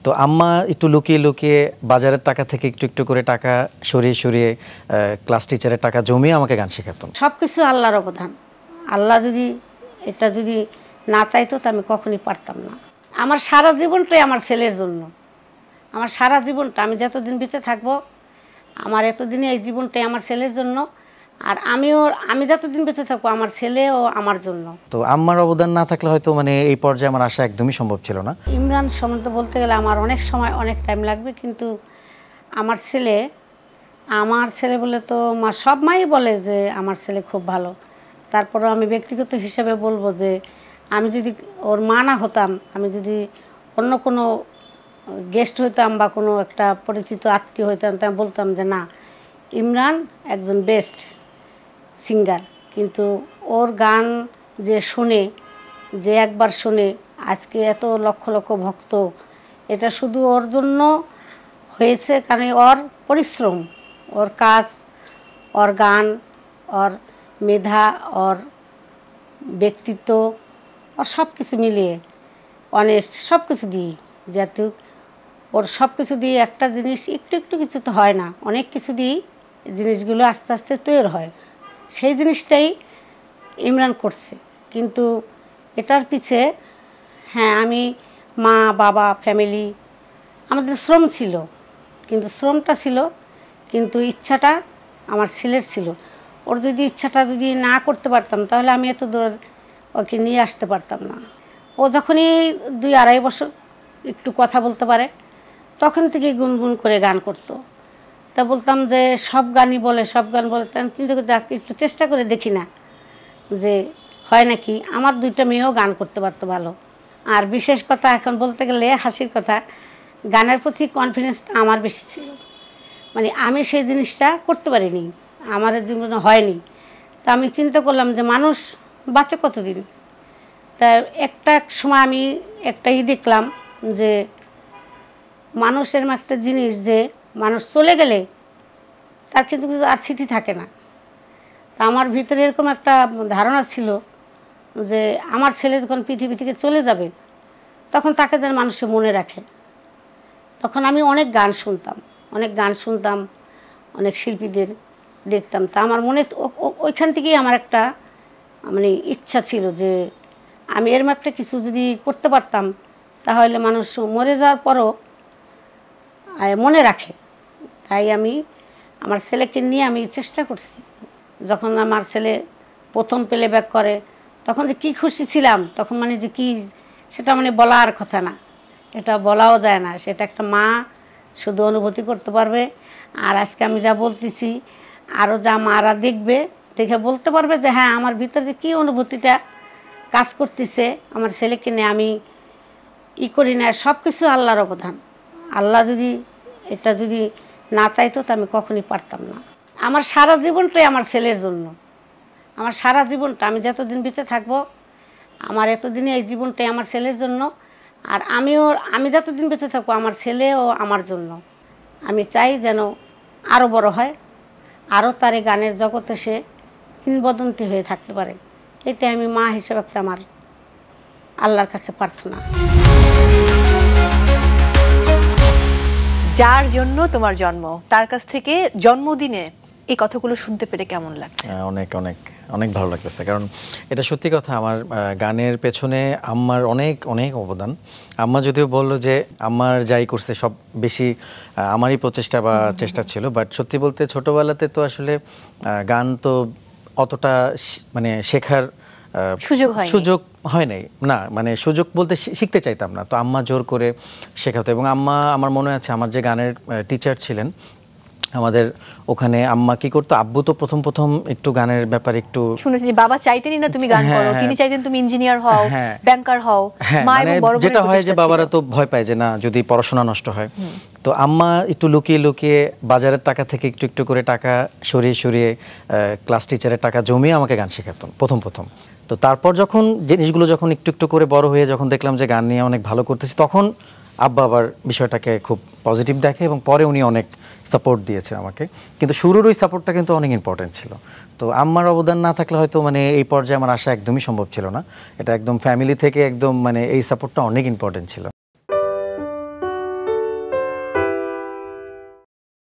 তো আম্মা একটু লুকিয়ে লুকিয়ে বাজারের টাকা থেকে একটু একটু করে টাকা সরিয়ে সরিয়ে ক্লাস টিচারের টাকা জমিয়ে আমাকে গান শেখাতেন। সবকিছু আল্লাহর অবদান। আল্লাহ যদি না চাইতো তো আমি কখনই পারতাম না। আমার সারা জীবনটাই আমার ছেলের জন্য। আমার সারা জীবনটা, আমি যতদিন বেঁচে থাকবো, আমার এতদিনে এই জীবনটাই আমার ছেলের জন্য। আর আমি যতদিন বেঁচে থাকবো আমার ছেলেও আমার জন্য। তো আম্মার অবদান না থাকলে হয়তো এই পর্যায়ে আমার আসা একদমই সম্ভব ছিল না। ইমরান সম্বন্ধে বলতে গেলে আমার অনেক সময় অনেক টাইম লাগবে, কিন্তু আমার ছেলে বলে তো সব মাই বলে যে আমার ছেলে খুব ভালো। তারপরেও আমি ব্যক্তিগত হিসেবে বলবো যে আমি যদি ওর মা না হতাম, আমি যদি অন্য কোনো গেস্ট হইতাম বা কোনো একটা পরিচিত আত্মীয় হইতাম, তা আমি বলতাম যে না, ইমরান একজন বেস্ট সিঙ্গার। কিন্তু ওর গান যে একবার শুনে আজকে এত লক্ষ লক্ষ ভক্ত, এটা শুধু ওর জন্য হয়েছে, কারণ ওর পরিশ্রম, ওর কাজ, ওর গান, ওর মেধা, ওর ব্যক্তিত্ব, ওর সব কিছু মিলিয়ে অনেস্ট সব কিছু দিই। যেহেতু ওর সব কিছু দিয়ে একটা জিনিস একটু একটু কিছু তো হয় না, অনেক কিছু দিয়েই জিনিসগুলো আস্তে আস্তে তৈরি হয়। সেই জিনিসটাই ইমরান করছে। কিন্তু এটার পিছে আমি, মা বাবা, ফ্যামিলি, আমাদের শ্রম ছিল, কিন্তু শ্রমটা ছিল, কিন্তু ইচ্ছাটা আমার ছেলের ছিল। ওর যদি ইচ্ছাটা না করতে পারতাম তাহলে আমি এত দূর ওকে নিয়ে আসতে পারতাম না। ও যখনই 2-2.5 বছর একটু কথা বলতে পারে, তখন থেকেই গুনগুন করে গান করতো। তা বলতাম যে সব গান বলে। তা চিন্তা করতে একটু চেষ্টা করে দেখি না যে হয় নাকি। আমার 2টা মেয়েও গান করতে পারতো ভালো। আর বিশেষ কথা এখন বলতে গেলে হাসির কথা, গানের প্রতি কনফিডেন্সটা আমার বেশি ছিল। মানে আমি সেই জিনিসটা করতে পারিনি, আমার জীবনে হয়নি। তা আমি চিন্তা করলাম যে মানুষ বাঁচে কতদিন। তা একটা সময় আমি দেখলাম যে মানুষের একটা জিনিস, যে মানুষ চলে গেলে তার কিছু কিছু আর স্মৃতি থাকে না। তা আমার ভিতরে এরকম একটা ধারণা ছিল যে আমার ছেলে যখন পৃথিবী থেকে চলে যাবে তখন তাকে যেন মানুষে মনে রাখে। তখন আমি অনেক গান শুনতাম, অনেক শিল্পীদের দেখতাম। তা আমার মনে ওইখান থেকেই আমার একটা ইচ্ছা ছিল যে আমি এরম একটা কিছু যদি করতে পারতাম তাহলে মানুষ মরে যাওয়ার পরও মনে রাখে। তাই আমি আমার ছেলেকে নিয়ে আমি চেষ্টা করছি। যখন আমার ছেলে প্রথম প্লেব্যাক করে তখন যে কী খুশি ছিলাম, তখন যে কি, সেটা বলার কথা না, এটা বলাও যায় না। সেটা একটা মা শুধু অনুভূতি করতে পারবে। আর আজকে আমি যা বলতেছি আরও যা মারা দেখে বলতে পারবে যে হ্যাঁ, আমার ভিতরে যে কী অনুভূতিটা কাজ করতেছে আমার ছেলেকে নিয়ে আমি করি না। সব কিছু আল্লাহর অবদান। আল্লাহ যদি না চাইতো তো আমি কখনই পারতাম না। আমার সারা জীবনটাই আমার ছেলের জন্য। আমার সারা জীবনটা, আমি যতদিন বেঁচে থাকবো, আমার এতদিনে এই জীবনটাই আমার ছেলের জন্য। আর আমি যতদিন বেঁচে থাকবো আমার ছেলেও আমার জন্য। আমি চাই যেন আরও বড় হয়, আরও তার এই গানের জগতে সে কিংবদন্তি হয়ে থাকতে পারে। এটাই আমি মা হিসেবে একটা আমার আল্লাহর কাছে প্রার্থনা। যার জন্য তোমার জন্ম, তার কাছ থেকে জন্মদিনে এই কথাগুলো শুনতে পেরে কেমন লাগছে? অনেক অনেক অনেক ভালো লাগতেছে, কারণ এটা সত্যি কথা। আমার গানের পেছনে আম্মার অনেক অনেক অবদান। আম্মা যদিও বললো যে আম্মার যাই করছে সব বেশি আমারই প্রচেষ্টা বা চেষ্টা ছিল, বাট সত্যি বলতে ছোটোবেলাতে তো আসলে গান তো অতটা শেখার সুযোগ হয় নাই না, সুযোগ বলতে শিখতে চাইতাম না। তো আম্মা জোর করে শেখাতো। এবং আম্মা, আমার মনে আছে আমার যে গানের টিচার ছিলেন আমাদের ওখানে, আম্মা কি করতো, আব্বু তো প্রথম একটু গানের ব্যাপারে একটু শুনেছি, বাবা চাইতেনই না তুমি গান করো, তিনি চাইতেন তুমি ইঞ্জিনিয়ার হও, ব্যাংকার হও। যেটা হয় যে বাবারা তো ভয় পায় যে না, যদি পড়াশোনা নষ্ট হয়। তো আম্মা একটু লুকিয়ে লুকিয়ে বাজারের টাকা থেকে একটু একটু করে টাকা সরিয়ে সরিয়ে ক্লাস টিচারের টাকা জমিয়ে আমাকে গান শেখাতেন প্রথম। তো তারপর যখন জিনিসগুলো যখন একটু একটু করে বড় হয়ে যখন দেখলাম যে গান নিয়ে অনেক ভালো করতেছি, তখন আব্বা আবার বিষয়টাকে খুব পজিটিভ দেখে এবং পরে উনি অনেক সাপোর্ট দিয়েছে আমাকে। কিন্তু শুরুর ওই সাপোর্টটা কিন্তু অনেক ইম্পর্টেন্ট ছিল। তো আম্মার অবদান না থাকলে হয়তো এই পর্যায়ে আমার আসা একদমই সম্ভব ছিল না। এটা একদম ফ্যামিলি থেকে একদম এই সাপোর্টটা অনেক ইম্পর্টেন্ট ছিল।